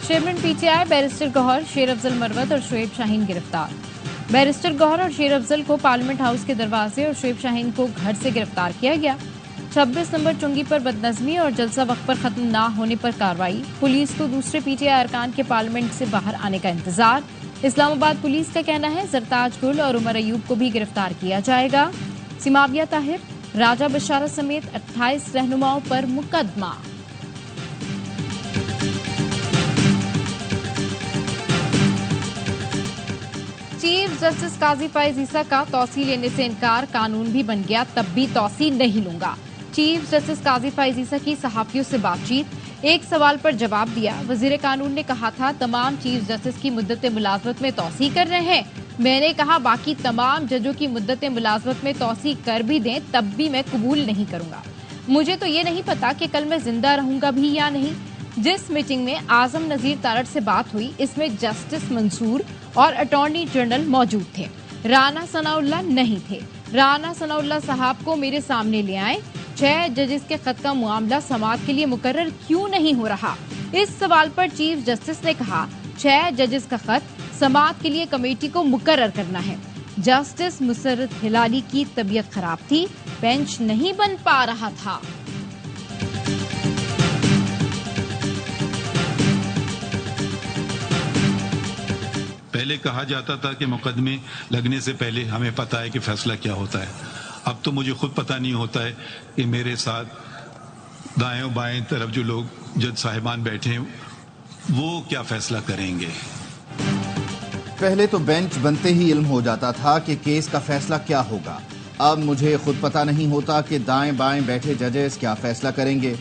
Chairman PTI barrister Gauhar, शेर अफजल मरवत और शुएब शाहीन गिरफ्तार। बैरिस्टर गौहर और शेर अफजल को पार्लियामेंट हाउस के दरवाजे और शुएब शाहीन को घर से गिरफ्तार किया गया। 26 नंबर चुंगी पर बदनज़मी और जलसा वक्त पर खत्म ना होने पर कार्रवाई। पुलिस को दूसरे पीटीआई अरकान के पार्लियामेंट से बाहर आने का इंतजार। इस्लामाबाद पुलिस का कहना है जरताज गुल और उमर अयूब को भी गिरफ्तार किया जाएगा। सिमाबिया ताहिर, राजा बशारत समेत 28 रहनुमाओं पर मुकदमा। चीफ जस्टिस काजी फैज ईसा का तौसी लेने से इनकार, कानून भी बन गया तब भी तौसी नहीं लूंगा। चीफ जस्टिस काजी फैज ईसा की सहाफियों से बातचीत, एक सवाल पर जवाब दिया। वजीर कानून ने कहा था तमाम चीफ जस्टिस की मुद्दत मुलाजमत में तौसी कर रहे हैं। मैंने कहा बाकी तमाम जजों की मुद्दत मुलाजमत में तौसी कर भी दें तब भी मैं कबूल नहीं करूंगा। मुझे तो ये नहीं पता कि कल मैं जिंदा रहूंगा भी या नहीं। जिस मीटिंग में आजम नजीर तारड़ से बात हुई इसमें जस्टिस मंसूर और अटॉर्नी जनरल मौजूद थे, राना सनाउल्लाह नहीं थे। राना सनाउल्लाह साहब को मेरे सामने ले आए। 6 जजेस के खत का मामला समाअत के लिए मुकर्रर क्यों नहीं हो रहा? इस सवाल पर चीफ जस्टिस ने कहा 6 जजेस का खत समाअत के लिए कमेटी को मुकर्रर करना है। जस्टिस मुसर्रत हिलाली की तबीयत खराब थी, बेंच नहीं बन पा रहा था। पहले कहा जाता था कि मुकदमे लगने से पहले हमें पता है कि फैसला क्या होता है। अब तो मुझे खुद पता नहीं होता है कि मेरे साथ दाएं बाएं तरफ जो लोग जज साहिबान बैठे हैं वो क्या फैसला करेंगे। पहले तो बेंच बनते ही इल्म हो जाता था कि केस का फैसला क्या होगा। अब मुझे खुद पता नहीं होता कि दाएं बाएं बैठे जजेस क्या फैसला करेंगे।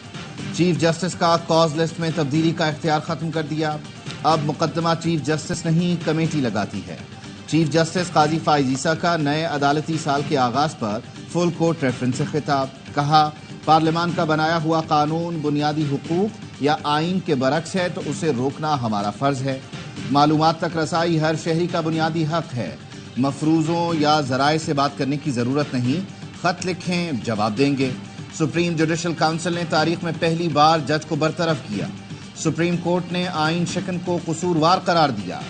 चीफ जस्टिस का कॉज लिस्ट में तब्दीली का इख्तियार खत्म कर दिया। अब मुकदमा चीफ जस्टिस नहीं कमेटी लगाती है। चीफ जस्टिस काजी फैज ईसा का नए अदालती साल के आगाज पर फुल कोर्ट रेफरेंस से खिताब, कहा पार्लियामान का बनाया हुआ कानून बुनियादी हुकूक या आइन के बरक्स है तो उसे रोकना हमारा फर्ज है। मालूमात तक रसाई हर शहरी का बुनियादी हक है। मफरूजों या जराए से बात करने की जरूरत नहीं, खत लिखें जवाब देंगे। सुप्रीम जुडिशल काउंसिल ने तारीख में पहली बार जज को बरतरफ किया। सुप्रीम कोर्ट ने आइन शिकन को कसूरवार करार दिया।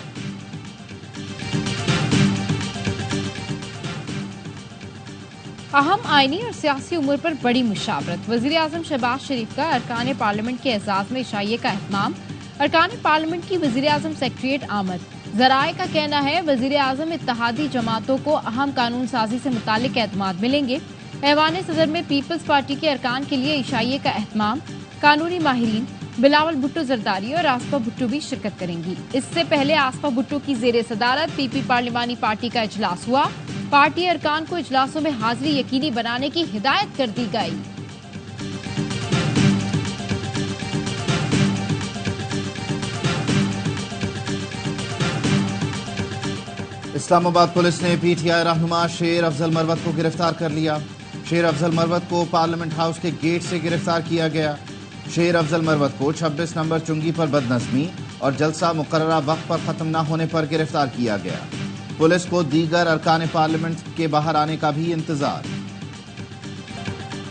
अहम आईनी और सियासी उमूर पर बड़ी मुशावरत। वजीर आजम शहबाज शरीफ का अरकान पार्लियामेंट के एजाज में इशाइये का एहतमाम। अरकान पार्लियामेंट की वजीर आजम सेक्रेटरिएट आमद। जराए का कहना है वजीर आजम इत्तेहादी जमातों को अहम कानून साजी से मुतालिक एतमाद मिलेंगे। ऐवान सदर में पीपल्स पार्टी के अरकान के लिए इशाइये का एहतमाम। कानूनी माहिरीन बिलावल भुट्टो जरदारी और आसफा भुट्टो भी शिरकत करेंगी। इससे पहले आसफा भुट्टो की जेर सदारत पीपी पार्लिमानी पार्टी का इजलास हुआ। पार्टी अरकान को इजलासों में हाजिरी यकीनी बनाने की हिदायत कर दी गई। इस्लामाबाद पुलिस ने पीटीआई रहनुमा शेर अफजल मरवत को गिरफ्तार कर लिया। शेर अफजल मरवत को पार्लियामेंट हाउस के गेट से गिरफ्तार किया गया। शेर अफजल मरवत को 26 नंबर चुंगी पर बदनज़मी और जलसा मुकर्ररा वक्त पर खत्म न होने पर गिरफ्तार किया गया। पुलिस को दीगर अरकान पार्लियामेंट के बाहर आने का भी इंतजार।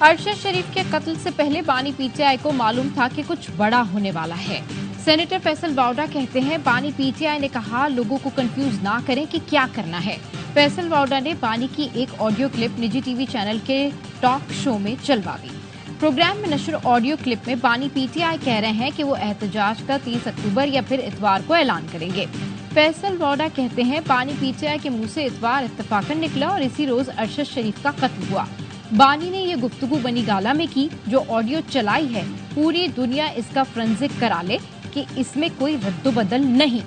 अरशद शरीफ के कत्ल से पहले बानी पीटीआई को मालूम था कि कुछ बड़ा होने वाला है। सेनेटर फैसल वाउडा कहते हैं बानी पीटीआई ने कहा लोगों को कंफ्यूज ना करें कि क्या करना है। फैसल वाउडा ने बानी की एक ऑडियो क्लिप निजी टीवी चैनल के टॉक शो में चलवा दी। प्रोग्राम में नशर ऑडियो क्लिप में बानी पीटीआई कह रहे हैं कि वो एहतजाज का 30 अक्टूबर या फिर इतवार को ऐलान करेंगे। फैसल वाउडा कहते हैं बानी पीटीआई के मुंह से इतवार इत्तफाकन निकला और इसी रोज अरशद शरीफ का कत्ल हुआ। बानी ने ये गुफ्तगू बनी गाला में की। जो ऑडियो चलाई है पूरी दुनिया इसका फ्रेंजिक करा ले कि इसमें कोई रद्दोबदल नहीं।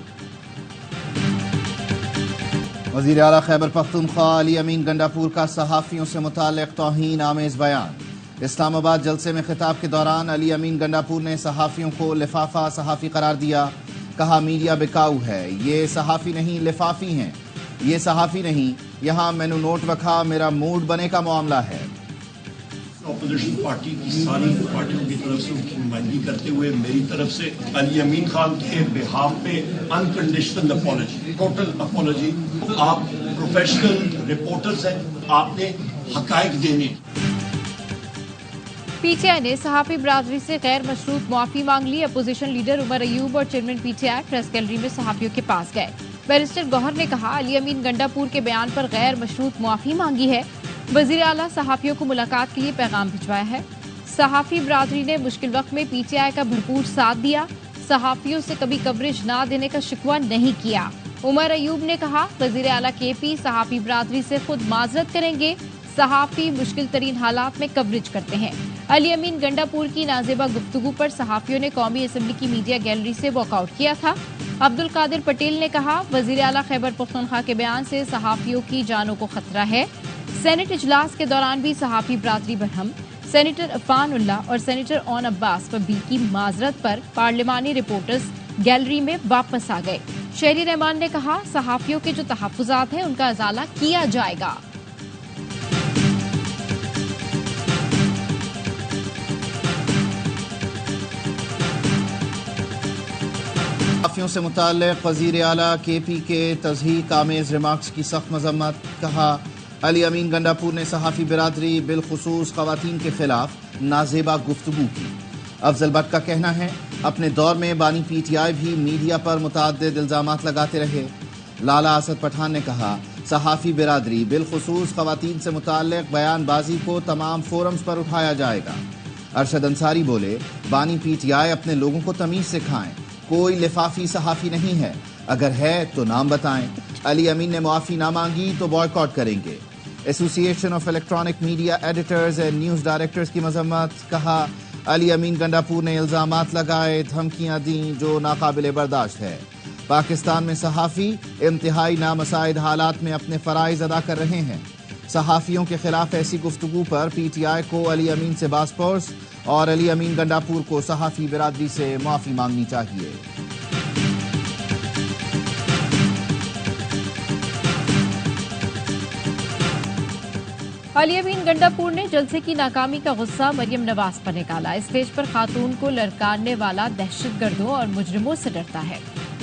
वज़ीर आला खैबर पख्तूनख्वा अली अमीन गंडापुर का सहाफियों से मुताल्लिक़ तौहीन आमेज बयान। इस्लामाबाद जलसे में खिताब के दौरान अली अमीन गंडापुर ने सहाफियों को लिफाफा सहाफी करार दिया। कहा मीडिया बिकाऊ है, ये सहाफी नहीं लिफाफी हैं। ये सहाफी नहीं, यहाँ मैनू नोट रखा मेरा मूड बने का मामला है। अपोजिशन पार्टी की सारी पार्टियों की तरफ से उनकी नुमाइंदगी करते हुए मेरी तरफ से अली अमीन खान के बिहाफ पे अनकंडीशनल अपॉलजी, टोटल अपॉलजी। आप प्रोफेशनल रिपोर्टर्स हैं, आपने हकायक देने। PTI ने सहाफी बरादरी से गैर मशरूत मुआफी मांग ली। अपोजिशन लीडर उमर अयूब और चेयरमैन PTI प्रेस गैलरी में सहाफियों के पास गए। बैरिस्टर गौहर ने कहा, अली अमीन गंडापुर के बयान पर गैर मशरूत मुआफी मांगी है। वजीर आला सहाफियों को मुलाकात के लिए पैगाम भिजवाया है। सहाफी बरादरी ने मुश्किल वक्त में PTI का भरपूर साथ दिया। सहाफियों से कभी कवरेज ना देने का शिकवा नहीं किया। उमर अयूब ने कहा, वजीर आला KP सहाफी बरादरी से खुद माजरत करेंगे। सहाफी मुश्किल तरीन हालात में कवरेज करते हैं। अली अमीन गंडापुर की नाजेबा गुफ्तगू पर सहाफियों ने कौमी असम्बली की मीडिया गैलरी से वॉकआउट किया था। अब्दुल कादिर पटेल ने कहा, वजीर आला खैबर पख्तूनख्वा के बयान से सहाफियों की जानों को खतरा है। सेनेट इजलास के दौरान भी सहाफी बरादरी बरहम। सेनेटर अफान उल्लाह और सेनेटर ओन अब्बास पर भी की माजरत पर पार्लिमानी रिपोर्टर्स गैलरी में वापस आ गए। शहरी रहमान ने कहा, सहाफियों के जो तहफ्फुजात हैं उनका अजाला किया जाएगा। सहाफियों से मुताल्लिक़ वज़ीर आला KP के तज़हीक आमेज़ रिमार्क्स की सख्त मज़म्मत। कहा, अली अमीन गंडापुर ने सहाफ़ी बिरादरी बिलखुसूस ख़वातीन के खिलाफ नाजेबा गुफ्तगू की। अफजल भट्ट का कहना है, अपने दौर में बानी PTI भी मीडिया पर मुतअद्दिद इल्ज़ामात लगाते रहे। लाला असद पठान ने कहा, सहाफ़ी बिरादरी बिलखुसूस ख़वातीन से मुताल्लिक़ बयानबाजी को तमाम फोरम्स पर उठाया जाएगा। अरशद अंसारी बोले, बानी PTI अपने लोगों को तमीज़ सिखाएं। कोई लिफाफी सहाफ़ी नहीं है, अगर है तो नाम बताएं। अली अमीन ने मुआफ़ी ना मांगी तो बॉयकॉट करेंगे। Association of electronic media editors and news directors की मजम्मत। कहा, अली अमीन गंडापुर ने इल्ज़ामात लगाए, धमकियां दी जो नाकाबिले बर्दाश्त है। पाकिस्तान में सहाफ़ी इंतहाई नामसाइद हालात में अपने फ़राइज़ अदा कर रहे हैं। सहाफ़ियों के खिलाफ ऐसी गुफ्तगू पर PTI को अली अमीन से बासपोर्स और अली अमीन गंडापुर को सहाफ़ी बिरादरी से माफ़ी मांगनी चाहिए। अली अमीन गंडापुर ने जलसे की नाकामी का गुस्सा मरियम नवाज पर निकाला। स्टेज पर खातून को ललकारने वाला दहशतगर्दों और मुजरिमों से डरता है।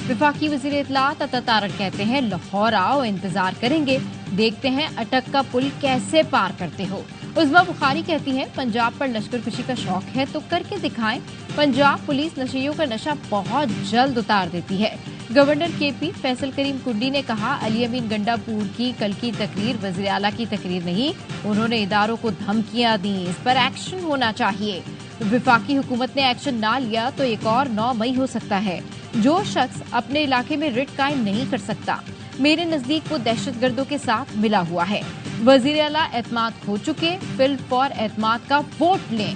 वफाकी वज़ीर इत्तलात अता तारक कहते हैं, लाहौर आओ, इंतजार करेंगे, देखते हैं अटक का पुल कैसे पार करते हो। उज़मा बुखारी कहती हैं, पंजाब पर लश्कर कुशी का शौक है तो करके दिखाएं। पंजाब पुलिस नशेइयों का नशा बहुत जल्द उतार देती है। गवर्नर KP फैसल करीम कुंडी ने कहा, अली अमीन गंडापुर की कल की तकरीर वज़ीर आला की तकरीर नहीं, उन्होंने इदारों को धमकियां दी, इस पर एक्शन होना चाहिए। वफाकी हुकूमत ने एक्शन ना लिया तो एक और 9 मई हो सकता है। जो शख्स अपने इलाके में रिट कायम नहीं कर सकता, मेरे नजदीक वो दहशतगर्दों के साथ मिला हुआ है। वज़ीर आला एतमाद खो चुके, फिल फॉर एतमाद का वोट लें।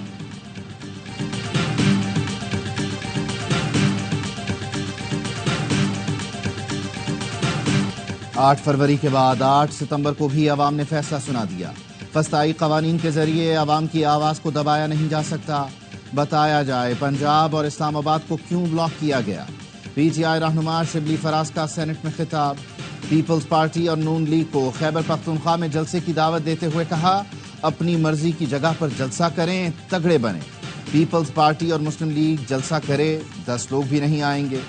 आठ फरवरी के बाद 8 सितंबर को भी अवाम ने फैसला सुना दिया। फस्ताई कवानीन के जरिए अवाम की आवाज़ को दबाया नहीं जा सकता। बताया जाए पंजाब और इस्लामाबाद को क्यों ब्लॉक किया गया। PTI रहनुमा शिबली फराज का सेनेट में खिताब। पीपल्स पार्टी और नून लीग को खैबर पख्तूनख्वा में जलसे की दावत देते हुए कहा, अपनी मर्जी की जगह पर जलसा करें, तगड़े बने। पीपल्स पार्टी और मुस्लिम लीग जलसा करे, 10 लोग भी नहीं आएंगे।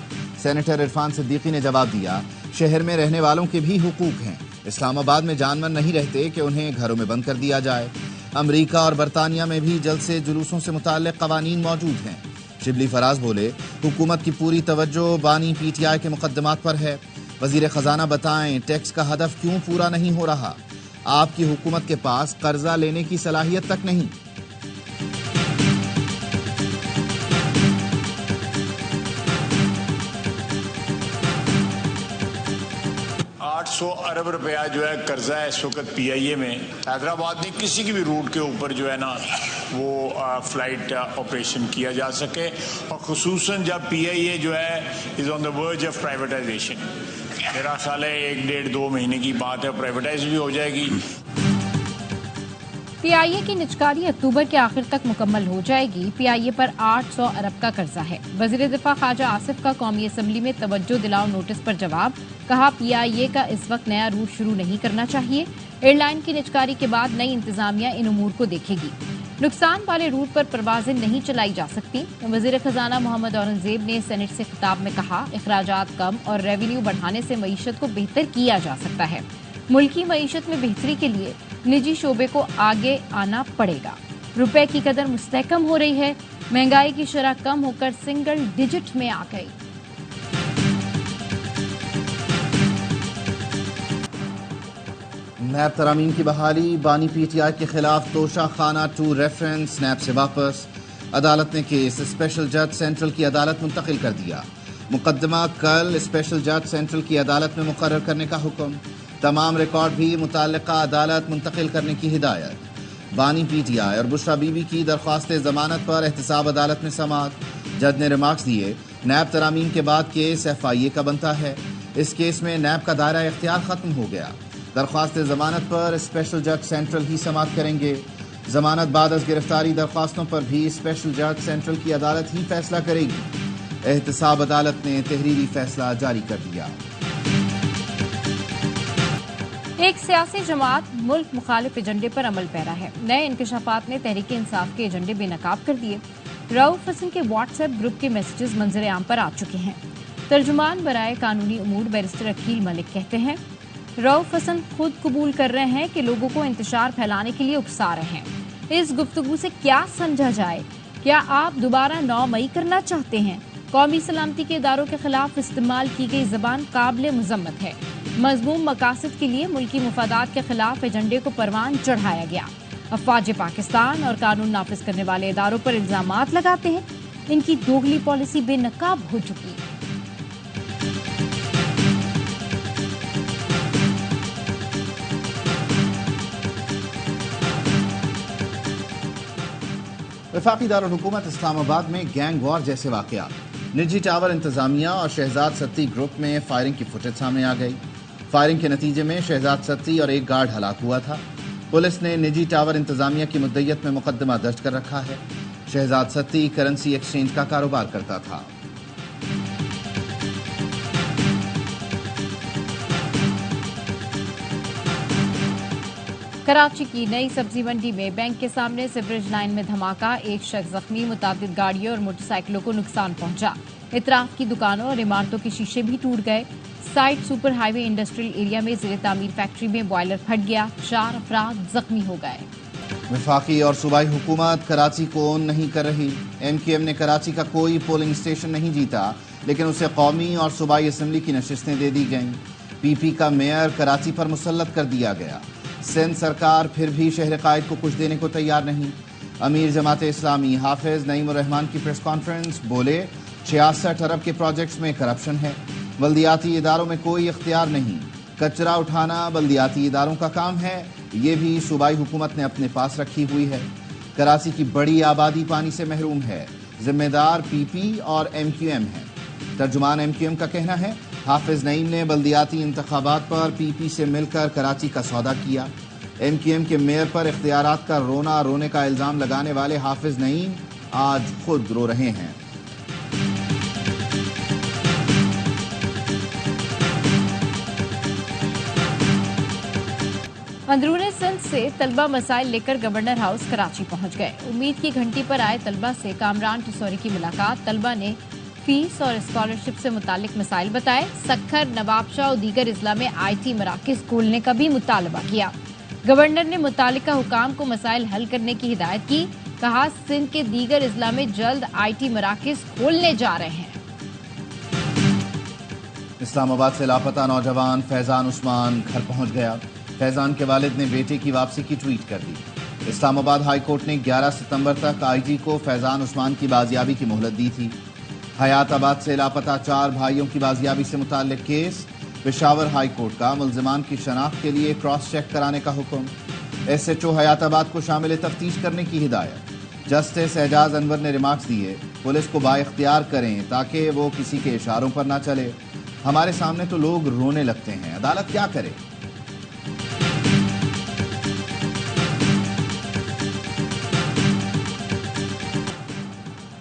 सेनेटर इरफान सिद्दीकी ने जवाब दिया, शहर में रहने वालों के भी हुकूक हैं। इस्लामाबाद में जानवर नहीं रहते कि उन्हें घरों में बंद कर दिया जाए। अमरीका और बरतानिया में भी जलसे जुलूसों से मुताल्लिक कवानीन मौजूद हैं। शिबली फराज बोले, हुकूमत की पूरी तवज्जो बानी PTI के मुकदमात पर है। वजीर खजाना बताएं, टैक्स का हदफ क्यों पूरा नहीं हो रहा। आपकी हुकूमत के पास कर्जा लेने की सलाहियत तक नहीं। 800 अरब रुपया जो है कर्जा है इस वक्त PIA में। हैदराबाद में किसी की भी रूट के ऊपर जो है ना वो फ्लाइट ऑपरेशन किया जा सके, और खुसूसन जब PIA जो है is on the verge of privatisation. मेरा ख्याल है 1-1.5-2 महीने की बात है, प्राइवेटाइज भी हो जाएगी। PIA की निजकारी अक्टूबर के आखिर तक मुकम्मल हो जाएगी। PIA पर 800 अरब का कर्जा है। वज़ीर दिफा ख्वाजा आसिफ का कौमी असम्बली में तवज्जो दिलाओ नोटिस पर जवाब। कहा, PIA का इस वक्त नया रूट शुरू नहीं करना चाहिए। एयरलाइन की निजकारी के बाद नई इंतजामिया इन उमूर को देखेगी। नुकसान वाले रूट पर परवाजें नहीं चलाई जा सकती। वज़ीर खजाना मोहम्मद औरंगजेब ने सेनेट से खिताब में कहा, अखराजात कम और रेवेन्यू बढ़ाने से मईशत को बेहतर किया जा सकता है। मुल्की मईशत में बेहतरी के लिए निजी शोबे को आगे आना पड़ेगा। रुपए की कदर मुस्तहकम हो रही है। महंगाई की शरह कम होकर सिंगल डिजिट में आ गई। नैब तरामीम की बहाली, बानी पीटीआई के खिलाफ तोशा खाना 2 रेफरेंस नैब से वापस। अदालत ने केस स्पेशल जज सेंट्रल की अदालत मुंतकिल कर दिया। मुकदमा कल स्पेशल जज सेंट्रल की अदालत में मुकर्रर करने का हुक्म। तमाम रिकॉर्ड भी मुताल्लिका अदालत मुंतकिल करने की हिदायत। बानी पीटीआई और बुशरा बीबी की दरख्वास्त जमानत पर एहतसाब अदालत में समाअत। जज ने रिमार्क्स दिए, नैब तरामीम के बाद केस FIA का बनता है। इस केस में नैब का दायरा इख्तियार खत्म हो गया। दरख्वास्त जमानत पर स्पेशल जज सेंट्रल ही समाअत करेंगे। जमानत बाद अज गिरफ्तारी दरख्वास्तों पर भी स्पेशल जज सेंट्रल की अदालत ही फैसला करेगी। एहतसाब अदालत ने तहरीरी फैसला जारी कर दिया। एक सियासी जमात मुल्क मुखालिफ एजेंडे पर अमल पैरा है। नए इंकशाफात ने तहरीक इंसाफ के एजेंडे बेनकाब कर दिए। रऊफ हसन के व्हाट्सएप ग्रुप के मैसेजेस मंजर आम पर आ चुके हैं। तर्जुमान बराए कानूनी उमूर बैरिस्टर अकील मलिक कहते हैं, रऊफ हसन खुद कबूल कर रहे हैं कि लोगों को इंतशार फैलाने के लिए उकसा रहे हैं। इस गुफ्तगू से क्या समझा जाए? क्या आप दोबारा 9 मई करना चाहते हैं? कौमी सलामती के इदारों के खिलाफ इस्तेमाल की गई जबान काबिल मुजम्मत है। मजमूम मकासद के लिए मुल्की मुफादात के खिलाफ एजेंडे को परवान चढ़ाया गया। अफवाज पाकिस्तान और कानून नाफिज करने वाले इदारों पर इल्जामात लगाते हैं। इनकी दोगली पॉलिसी बेनकाब हो चुकी है। वफाकी दारुल हुकूमत इस्लामाबाद में गैंग वॉर जैसे वाकयात। निजी टावर इंतजामिया और शहजाद सत्ती ग्रुप में फायरिंग की फुटेज सामने आ गई। फायरिंग के नतीजे में शहजाद सत्ती और एक गार्ड हलाक हुआ था। पुलिस ने निजी टावर इंतजामिया की मुद्दत में मुकदमा दर्ज कर रखा है। शहजाद सत्ती करेंसी एक्सचेंज का कारोबार करता था। कराची की नई सब्जी मंडी में बैंक के सामने सीवरेज लाइन में धमाका, एक शख्स जख्मी, मुताबिद गाड़ियों और मोटरसाइकिलों को नुकसान पहुंचा। इतराफ की दुकानों और इमारतों के शीशे भी टूट गए। Side super highway industrial area में ज़िले तामीर फैक्ट्री में बॉयलर फट गया, 4 अफराद जख्मी हो गए। वफाकी और सूबाई हुकूमत कराची को ओन नहीं कर रही। MQM ने कराची का कोई पोलिंग स्टेशन नहीं जीता, लेकिन उसे कौमी और सूबाई असम्बली की नशिस्तें दे दी गईं। PP का मेयर कराची पर मुसल्लत कर दिया गया। सिंध सरकार फिर भी शहर कायद को कुछ देने को तैयार नहीं। अमीर जमात इस्लामी हाफिज नईम उर रहमान की प्रेस कॉन्फ्रेंस, बोले 66 अरब के प्रोजेक्ट्स में करप्शन है। बल्दियाती इदारों में कोई इख्तियार नहीं। कचरा उठाना बल्दियाती इदारों का काम है, ये भी सूबाई हुकूमत ने अपने पास रखी हुई है। कराची की बड़ी आबादी पानी से महरूम है। जिम्मेदार PP और MQM है। तर्जुमान MQM का कहना है, हाफिज नईम ने बल्दियाती इंतखाबात पर PP से मिलकर कराची का सौदा किया। MQM के मेयर पर इख्तियारात का रोने का इल्जाम लगाने वाले हाफिज नईम आज खुद रो रहे हैं। अंदरूनी सिंध से तलबा मसाइल लेकर गवर्नर हाउस कराची पहुंच गए। उम्मीद की घंटी पर आए तलबा से कामरान टसौरी की मुलाकात। तलबा ने फीस और स्कॉलरशिप से मुतालिक मसाइल बताए। सखर, नवाबशाह और दीगर इजला में IT मराकिज खोलने का भी मुतालबा किया। गवर्नर ने मुतालिका हुकाम को मसाइल हल करने की हिदायत की। कहा, सिंध के दीगर इजला में जल्द IT मराकिज खोलने जा रहे हैं। इस्लामाबाद से लापता नौजवान फैजान उस्मान घर पहुंच गया। फैजान के वालिद ने बेटे की वापसी की ट्वीट कर दी। इस्लामाबाद हाई कोर्ट ने 11 सितंबर तक IG को फैजान उस्मान की बाजियाबी की मोहलत दी थी। हयाताबाद से लापता 4 भाइयों की बाजियाबी से मुताल्लिक केस। पेशावर हाई कोर्ट का मुल्जिमान की शनाख्त के लिए क्रॉस चेक कराने का हुक्म। SHO हयाताबाद को शामिल तफ्तीश करने की हिदायत। जस्टिस एजाज अनवर ने रिमार्क्स दिए, पुलिस को बाइख्तियार करें ताकि वो किसी के इशारों पर ना चले। हमारे सामने तो लोग रोने लगते हैं, अदालत क्या करे।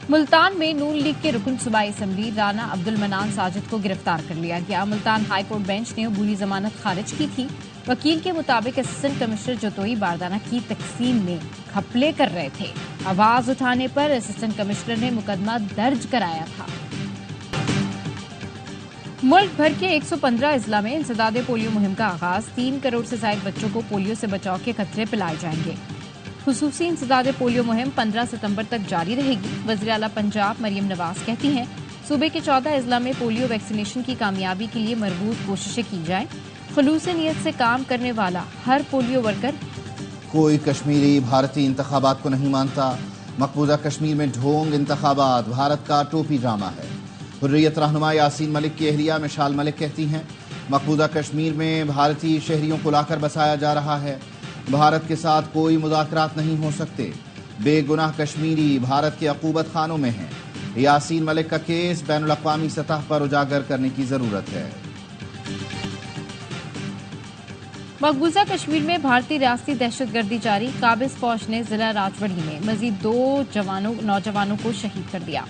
मुल्तान में नून लीग के रुकन सूबाई असम्बली राना अब्दुल मनान साजिद को गिरफ्तार कर लिया गया। मुल्तान हाई कोर्ट बेंच ने अबूरी जमानत खारिज की थी। वकील के मुताबिक असिस्टेंट कमिश्नर जतोई बारदाना की तकसीम में घपले कर रहे थे। आवाज उठाने पर असिस्टेंट कमिश्नर ने मुकदमा दर्ज कराया था। मुल्क भर के 115 इजला में इंसदादे पोलियो मुहिम का आगाज। 3 करोड़ से ज्यादा बच्चों को पोलियो से बचाव के खतरे पिलाए जाएंगे। خصوصی انسداد پولیو مہم 15 ستمبر تک جاری رہے گی۔ وزیر اعلیٰ پنجاب مریم نواز کہتی ہیں صوبے کے 14 اضلاع میں پولیو ویکسینیشن کی کامیابی کے لیے مربوط کوششیں کی جائیں۔ خلوص نیت سے کام کرنے والا ہر پولیو ورکر کوئی کشمیری بھارتی انتخابات کو نہیں مانتا۔ مقبوضہ کشمیر میں ڈھونگ انتخابات بھارت کا ٹوپی ڈرامہ ہے۔ حریت رہنما یاسین ملک کی اہلیہ مشال ملک کہتی ہیں مقبوضہ کشمیر میں بھارتی شہریوں کو لا کر بسایا جا رہا ہے۔ بھارت کے ساتھ کوئی مذاکرات نہیں ہو سکتے۔ بے گناہ کشمیری بھارت کے عقوبت خانوں میں ہیں۔ یاسین ملک کا کیس بین الاقوامی سطح پر اجاگر کرنے کی ضرورت ہے۔ مقبوضہ کشمیر میں بھارتی ریاستی دہشت گردی جاری۔ قابض فوج نے ضلع راجوڑی میں مزید 2 نوجوانوں کو شہید کر دیا۔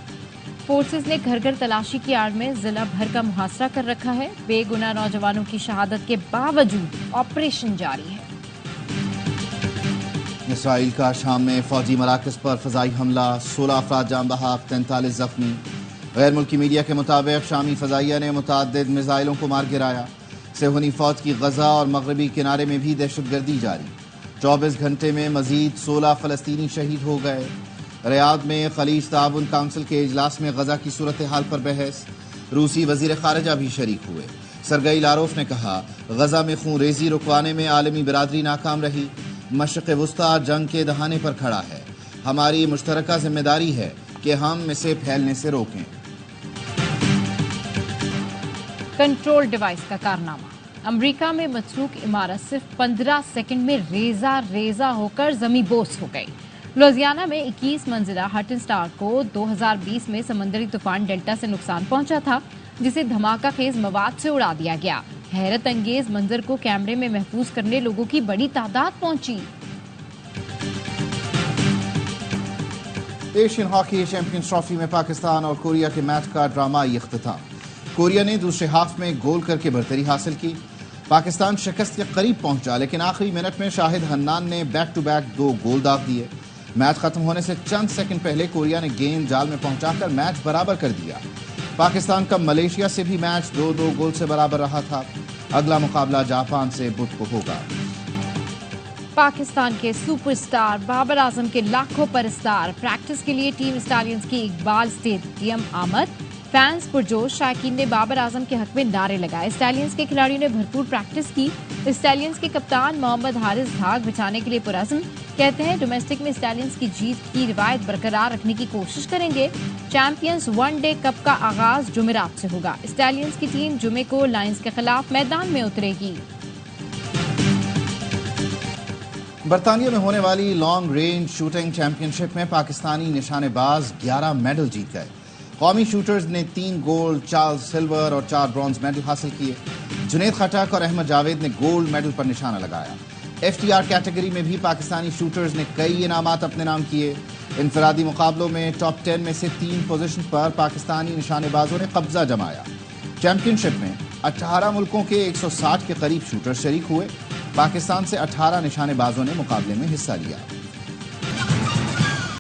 فورسز نے گھر گھر تلاشی کی آڑ میں ضلع بھر کا محاصرہ کر رکھا ہے۔ بے گناہ نوجوانوں کی شہادت کے باوجود آپریشن جاری ہے۔ اسرائیل کا شام میں فوجی مراکز پر فضائی حملہ، 16 افراد جاں بحق، 43 زخمی۔ غیر ملکی میڈیا کے مطابق شامی فضائیہ نے متعدد میزائلوں کو مار گرایا۔ صہیونی فوج کی غزہ اور مغربی کنارے میں بھی دہشت گردی جاری۔ 24 گھنٹے میں مزید 16 فلسطینی شہید ہو گئے۔ ریاض میں خلیج تعاون کونسل کے اجلاس میں غزہ کی صورتحال پر بحث۔ روسی وزیر خارجہ بھی شریک ہوئے۔ سرگئی لاروف نے کہا غزہ میں خون ریزی رکوانے میں عالمی برادری ناکام رہی۔ مشرق وسطیٰ جنگ کے دہانے پر کھڑا ہے۔ ہماری مشترکہ ذمہ داری ہے کہ ہم اسے پھیلنے سے روکیں۔ کنٹرول ڈیوائس کا کارنامہ۔ امریکہ میں متروک عمارت صرف 15 سیکنڈ میں ریزہ ہو کر زمیں بوس ہو گئی۔ لوزیانہ میں 21 منزلہ ہٹن سٹار کو 2020 میں سمندری طوفان ڈیلٹا سے نقصان پہنچا تھا، جسے دھماکہ خیز مواد سے اڑا دیا گیا۔ حیرت انگیز منظر کو کیمرے میں محفوظ کرنے لوگوں کی بڑی تعداد پہنچی۔ ایشین ہاکی چیمپئنز ٹرافی میں پاکستان اور کوریا کے میچ کا ڈرامائی اختتام۔ کوریا نے دوسرے ہاف میں گول کر کے برتری حاصل کی۔ پاکستان شکست کے قریب پہنچا، لیکن آخری منٹ میں شاہد حنان نے بیک ٹو بیک 2 گول داغ دیے۔ میچ ختم ہونے سے چند سیکنڈ پہلے کوریا نے گیند جال میں پہنچا کر میچ برابر کر دیا۔ پاکستان کا ملیشیا سے بھی میچ 2-2 گول سے برابر رہا تھا۔ اگلا مقابلہ جاپان سے بدھ کو ہوگا۔ پاکستان کے سپر سٹار بابر اعظم کے لاکھوں پرستار پریکٹس کے لیے ٹیم اسٹیلینز کی اقبال اسٹیڈیم آمد۔ فینس پرجوش، شائقین نے بابر اعظم کے حق میں نعرے لگائے۔ اسٹیلینز کے کھلاڑیوں نے بھرپور پریکٹس کی۔ اسٹیلینز کے کپتان محمد حارث دھاگ بچانے کے لیے پرعزم، کہتے ہیں ڈومیسٹک میں اسٹیلینز کی جیت کی روایت برقرار رکھنے کی کوشش کریں گے۔ چیمپئنز ون ڈے کپ کا آغاز جمعرات سے ہوگا۔ اسٹیلینز کی ٹیم جمعے کو لائنز کے خلاف میدان میں اترے گی۔ برطانیہ میں ہونے والی لانگ رینج شوٹنگ چیمپئن شپ میں پاکستانی نشانے باز 11 میڈل جیت گئے۔ قومی شوٹرز نے 3 گولڈ، 4 سلور اور 4 برونز میڈل حاصل کیے۔ جنید خٹک اور احمد جاوید نے گولڈ میڈل پر نشانہ لگایا۔ FTR کیٹیگری میں بھی پاکستانی شوٹرز نے کئی انعامات اپنے نام کیے۔ انفرادی مقابلوں میں ٹاپ 10 میں سے 3 پوزیشن پر پاکستانی نشانے بازوں نے قبضہ جمایا۔ چیمپئن شپ میں 18 ملکوں کے 160 کے قریب شوٹر شریک ہوئے۔ پاکستان سے 18 نشانے بازوں نے مقابلے میں حصہ لیا۔